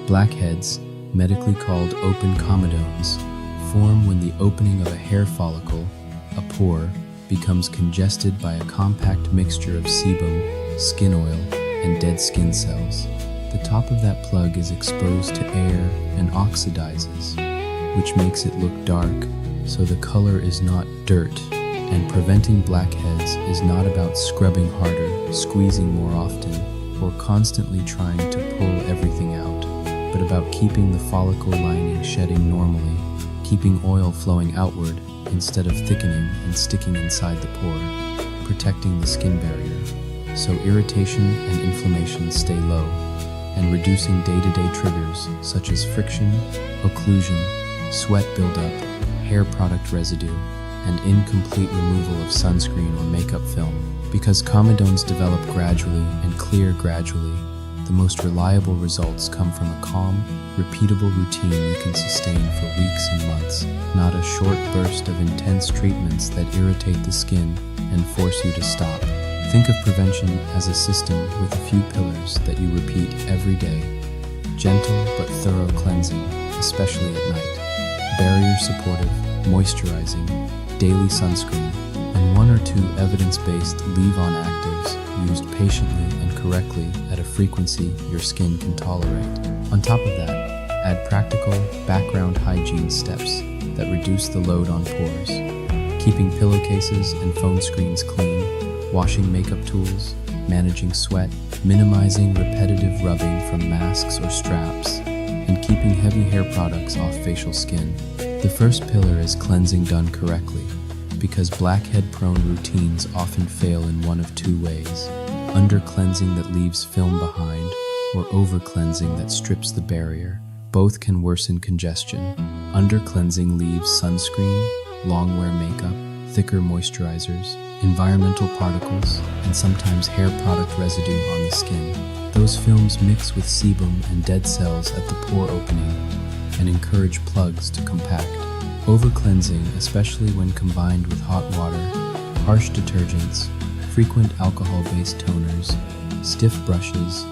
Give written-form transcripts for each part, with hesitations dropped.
Blackheads, medically called open comedones, form when the opening of a hair follicle, a pore, becomes congested by a compact mixture of sebum, skin oil, and dead skin cells. The top of that plug is exposed to air and oxidizes, which makes it look dark, so the color is not dirt. And preventing blackheads is not about scrubbing harder, squeezing more often, or constantly trying to pull everything out, but about keeping the follicle lining shedding normally, keeping oil flowing outward instead of thickening and sticking inside the pore, protecting the skin barrier, so irritation and inflammation stay low, and reducing day-to-day triggers such as friction, occlusion, sweat buildup, hair product residue, and incomplete removal of sunscreen or makeup film. Because comedones develop gradually and clear gradually, the most reliable results come from a calm, repeatable routine you can sustain for weeks and months, not a short burst of intense treatments that irritate the skin and force you to stop. Think of prevention as a system with a few pillars that you repeat every day. Gentle but thorough cleansing, especially at night. Barrier supportive, moisturizing, daily sunscreen, and 1 or 2 evidence-based leave-on actives used patiently and correctly at a frequency your skin can tolerate. On top of that, add practical background hygiene steps that reduce the load on pores, keeping pillowcases and phone screens clean, washing makeup tools, managing sweat, minimizing repetitive rubbing from masks or straps, and keeping heavy hair products off facial skin. The first pillar is cleansing done correctly, because blackhead-prone routines often fail in one of 2 ways: under-cleansing that leaves film behind, or over-cleansing that strips the barrier. Both can worsen congestion. Under-cleansing leaves sunscreen, long-wear makeup, thicker moisturizers, environmental particles, and sometimes hair product residue on the skin. Those films mix with sebum and dead cells at the pore opening and encourage plugs to compact. Over-cleansing, especially when combined with hot water, harsh detergents, frequent alcohol-based toners, stiff brushes,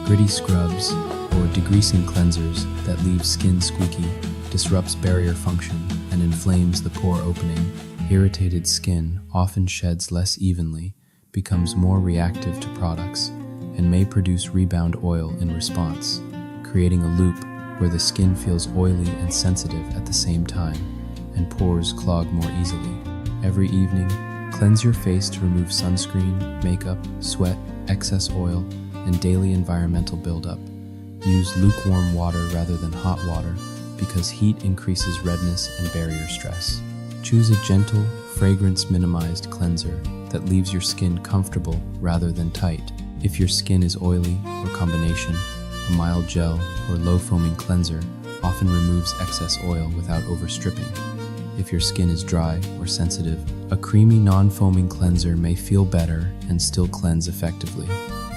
gritty scrubs, or degreasing cleansers that leave skin squeaky, disrupts barrier function, and inflames the pore opening. Irritated skin often sheds less evenly, becomes more reactive to products, and may produce rebound oil in response, creating a loop where the skin feels oily and sensitive at the same time, and pores clog more easily. Every evening, cleanse your face to remove sunscreen, makeup, sweat, excess oil, and daily environmental buildup. Use lukewarm water rather than hot water because heat increases redness and barrier stress. Choose a gentle, fragrance-minimized cleanser that leaves your skin comfortable rather than tight. If your skin is oily or combination, a mild gel or low-foaming cleanser often removes excess oil without overstripping. If your skin is dry or sensitive, a creamy non-foaming cleanser may feel better and still cleanse effectively.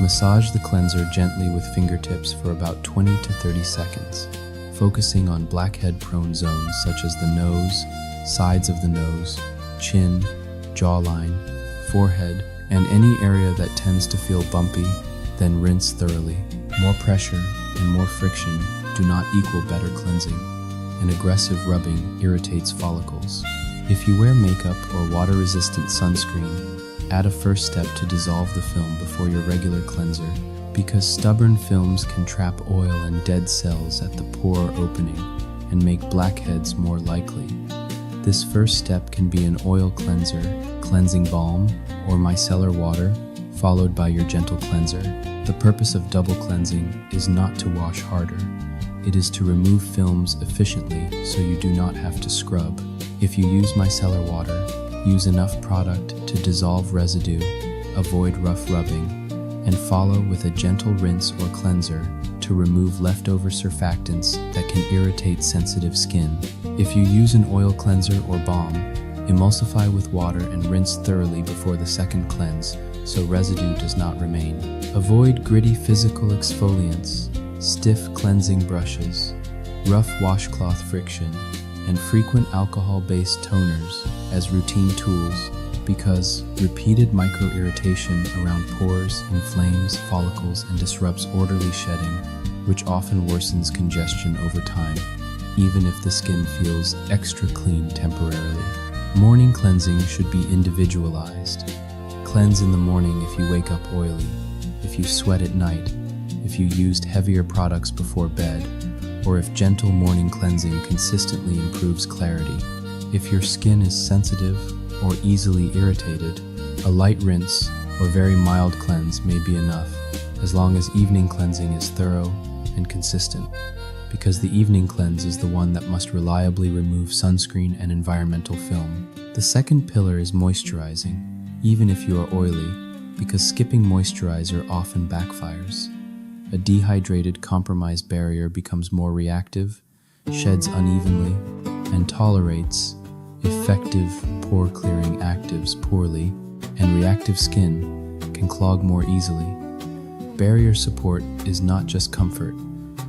Massage the cleanser gently with fingertips for about 20 to 30 seconds, focusing on blackhead-prone zones such as the nose, sides of the nose, chin, jawline, forehead, and any area that tends to feel bumpy, then rinse thoroughly. More pressure and more friction do not equal better cleansing, and aggressive rubbing irritates follicles. If you wear makeup or water-resistant sunscreen, add a first step to dissolve the film before your regular cleanser, because stubborn films can trap oil and dead cells at the pore opening and make blackheads more likely. This first step can be an oil cleanser, cleansing balm, or micellar water, followed by your gentle cleanser. The purpose of double cleansing is not to wash harder. It is to remove films efficiently so you do not have to scrub. If you use micellar water, use enough product to dissolve residue, avoid rough rubbing, and follow with a gentle rinse or cleanser to remove leftover surfactants that can irritate sensitive skin. If you use an oil cleanser or balm, emulsify with water and rinse thoroughly before the second cleanse so residue does not remain. Avoid gritty physical exfoliants, stiff cleansing brushes, rough washcloth friction, and frequent alcohol-based toners as routine tools because repeated micro-irritation around pores inflames follicles and disrupts orderly shedding, which often worsens congestion over time, even if the skin feels extra clean temporarily. Morning cleansing should be individualized. Cleanse in the morning if you wake up oily, if you sweat at night, if you used heavier products before bed, or if gentle morning cleansing consistently improves clarity. If your skin is sensitive or easily irritated, a light rinse or very mild cleanse may be enough, as long as evening cleansing is thorough and consistent, because the evening cleanse is the one that must reliably remove sunscreen and environmental film. The second pillar is moisturizing, even if you are oily, because skipping moisturizer often backfires. A dehydrated, compromised barrier becomes more reactive, sheds unevenly, and tolerates effective pore-clearing actives poorly, and reactive skin can clog more easily. Barrier support is not just comfort,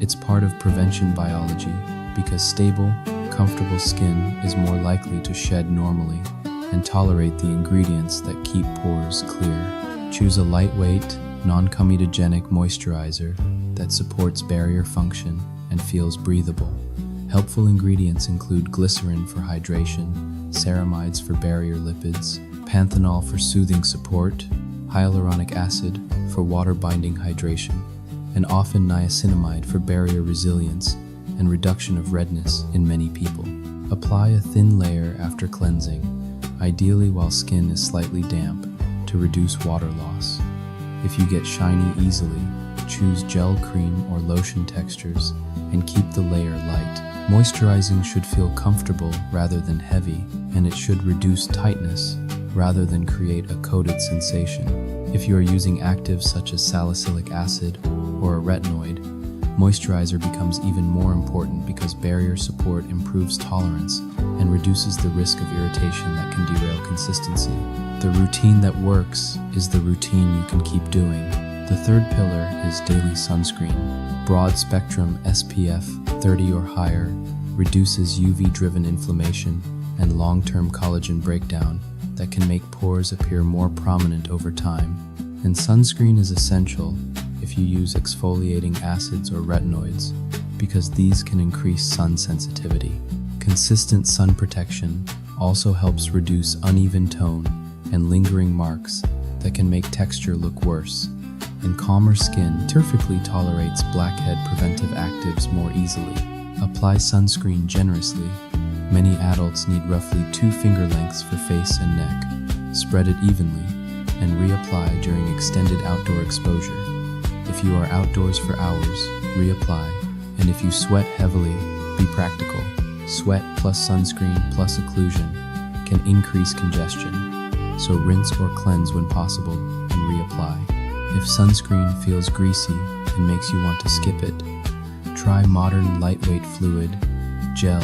it's part of prevention biology, because stable, comfortable skin is more likely to shed normally and tolerate the ingredients that keep pores clear. Choose a lightweight, non-comedogenic moisturizer that supports barrier function and feels breathable. Helpful ingredients include glycerin for hydration, ceramides for barrier lipids, panthenol for soothing support, hyaluronic acid for water-binding hydration, and often niacinamide for barrier resilience and reduction of redness in many people. Apply a thin layer after cleansing, ideally while skin is slightly damp, to reduce water loss. If you get shiny easily, choose gel cream or lotion textures and keep the layer light. Moisturizing should feel comfortable rather than heavy, and it should reduce tightness rather than create a coated sensation. If you are using actives such as salicylic acid or a retinoid, moisturizer becomes even more important because barrier support improves tolerance and reduces the risk of irritation that can derail consistency. The routine that works is the routine you can keep doing. The third pillar is daily sunscreen. Broad spectrum SPF 30 or higher reduces UV-driven inflammation and long-term collagen breakdown that can make pores appear more prominent over time. And sunscreen is essential if you use exfoliating acids or retinoids, because these can increase sun sensitivity. Consistent sun protection also helps reduce uneven tone and lingering marks that can make texture look worse. And calmer skin perfectly tolerates blackhead preventive actives more easily. Apply sunscreen generously. Many adults need roughly 2 finger lengths for face and neck. Spread it evenly and reapply during extended outdoor exposure. If you are outdoors for hours, reapply. And if you sweat heavily, be practical. Sweat plus sunscreen plus occlusion can increase congestion, so rinse or cleanse when possible and reapply. If sunscreen feels greasy and makes you want to skip it, try modern lightweight fluid, gel,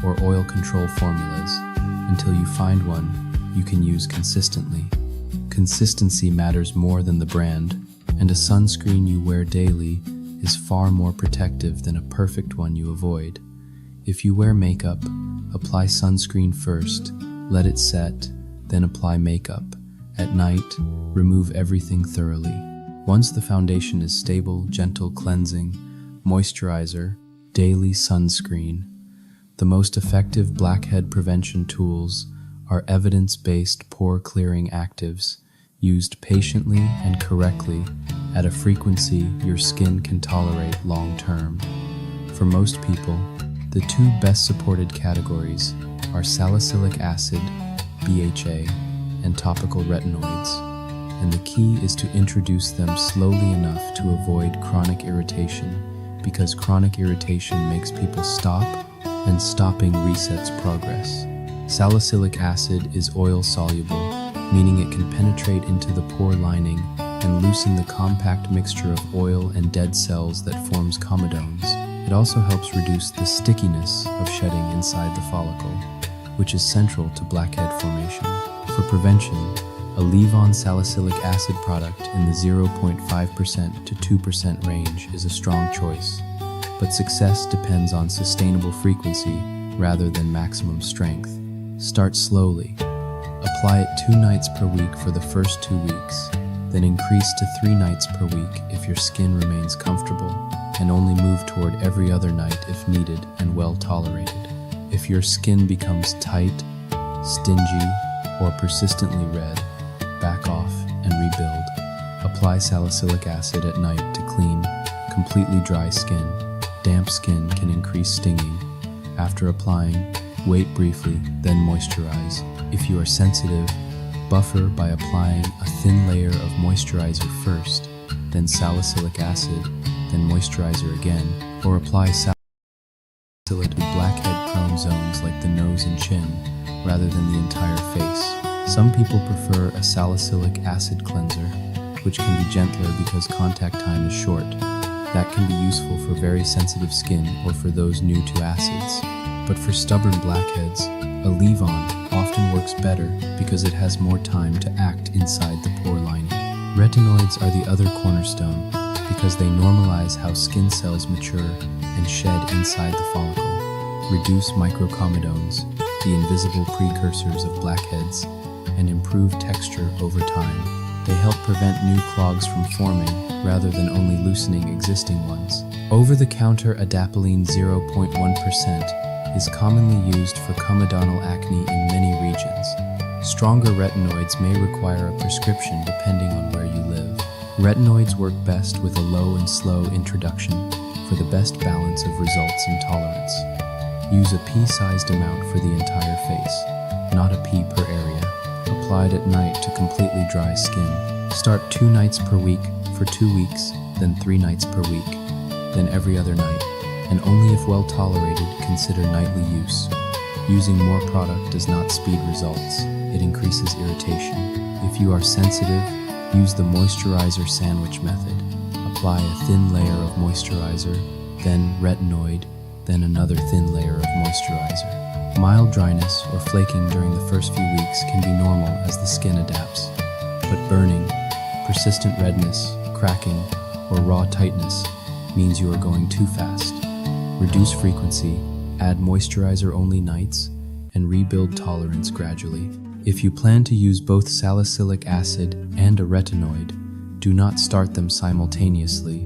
or oil control formulas until you find one you can use consistently. Consistency matters more than the brand, and a sunscreen you wear daily is far more protective than a perfect one you avoid. If you wear makeup, apply sunscreen first, let it set, then apply makeup. At night, remove everything thoroughly. Once the foundation is stable, gentle cleansing, moisturizer, daily sunscreen. The most effective blackhead prevention tools are evidence-based pore-clearing actives used patiently and correctly at a frequency your skin can tolerate long-term. For most people, the 2 best supported categories are salicylic acid, BHA, and topical retinoids, and the key is to introduce them slowly enough to avoid chronic irritation, because chronic irritation makes people stop, and stopping resets progress. Salicylic acid is oil-soluble, meaning it can penetrate into the pore lining and loosen the compact mixture of oil and dead cells that forms comedones. It also helps reduce the stickiness of shedding inside the follicle, which is central to blackhead formation. For prevention, a leave-on salicylic acid product in the 0.5% to 2% range is a strong choice, but success depends on sustainable frequency rather than maximum strength. Start slowly. Apply it 2 nights per week for the first 2 weeks, then increase to 3 nights per week if your skin remains comfortable. and only move toward every other night if needed and well tolerated. If your skin becomes tight, stingy, or persistently red, back off and rebuild. Apply salicylic acid at night to clean, completely dry skin. Damp skin can increase stinging. After applying, wait briefly, then moisturize. If you are sensitive, buffer by applying a thin layer of moisturizer first, then salicylic acid, then moisturizer again, or apply salicylic to blackhead-prone zones like the nose and chin, rather than the entire face. Some people prefer a salicylic acid cleanser, which can be gentler because contact time is short. That can be useful for very sensitive skin or for those new to acids. But for stubborn blackheads, a leave-on often works better because it has more time to act inside the pore lining. Retinoids are the other cornerstone because they normalize how skin cells mature and shed inside the follicle, reduce microcomedones, the invisible precursors of blackheads, and improve texture over time. They help prevent new clogs from forming rather than only loosening existing ones. Over-the-counter adapalene 0.1% is commonly used for comedonal acne in many regions. Stronger retinoids may require a prescription depending on where you live. Retinoids work best with a low and slow introduction for the best balance of results and tolerance. Use a pea-sized amount for the entire face, not a pea per area. Applied at night to completely dry skin. Start 2 nights per week for 2 weeks, then 3 nights per week, then every other night, and only if well tolerated, consider nightly use. Using more product does not speed results, it increases irritation. If you are sensitive, use the moisturizer sandwich method. Apply a thin layer of moisturizer, then retinoid, then another thin layer of moisturizer. Mild dryness or flaking during the first few weeks can be normal as the skin adapts, but burning, persistent redness, cracking, or raw tightness means you are going too fast. Reduce frequency, add moisturizer-only nights, and rebuild tolerance gradually. If you plan to use both salicylic acid and a retinoid, do not start them simultaneously,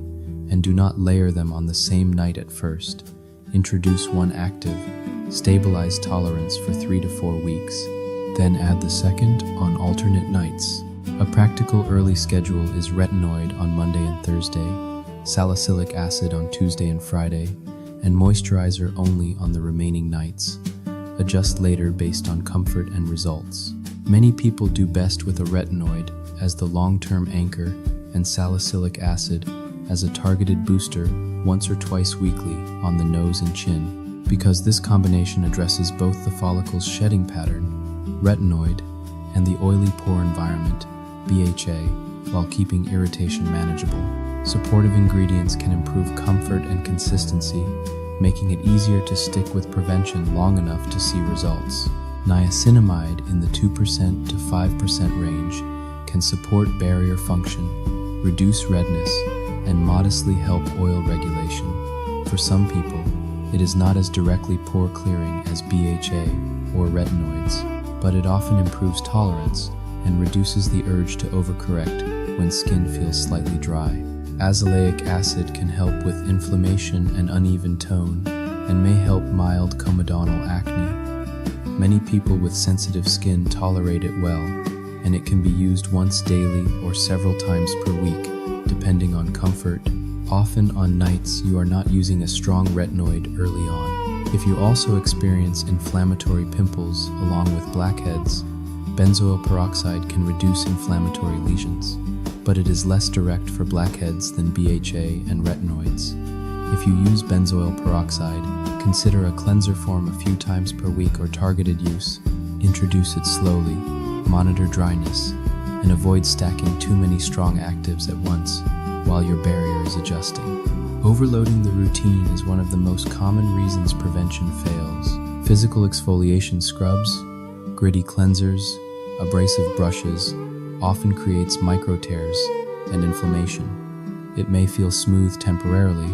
and do not layer them on the same night at first. Introduce one active, stabilize tolerance for 3 to 4 weeks, then add the second on alternate nights. A practical early schedule is retinoid on Monday and Thursday, salicylic acid on Tuesday and Friday, and moisturizer only on the remaining nights. Adjust later based on comfort and results. Many people do best with a retinoid as the long-term anchor and salicylic acid as a targeted booster once or twice weekly on the nose and chin. Because this combination addresses both the follicle's shedding pattern, retinoid, and the oily pore environment, BHA, while keeping irritation manageable. Supportive ingredients can improve comfort and consistency, making it easier to stick with prevention long enough to see results. Niacinamide in the 2% to 5% range can support barrier function, reduce redness, and modestly help oil regulation. For some people, it is not as directly pore clearing as BHA or retinoids, but it often improves tolerance and reduces the urge to overcorrect when skin feels slightly dry. Azelaic acid can help with inflammation and uneven tone and may help mild comedonal acne. Many people with sensitive skin tolerate it well, and it can be used once daily or several times per week, depending on comfort. Often on nights you are not using a strong retinoid early on. If you also experience inflammatory pimples along with blackheads, benzoyl peroxide can reduce inflammatory lesions, but it is less direct for blackheads than BHA and retinoids. If you use benzoyl peroxide, consider a cleanser form a few times per week or targeted use. Introduce it slowly, monitor dryness, and avoid stacking too many strong actives at once while your barrier is adjusting. Overloading the routine is one of the most common reasons prevention fails. Physical exfoliation scrubs, gritty cleansers, abrasive brushes often creates micro tears and inflammation. It may feel smooth temporarily,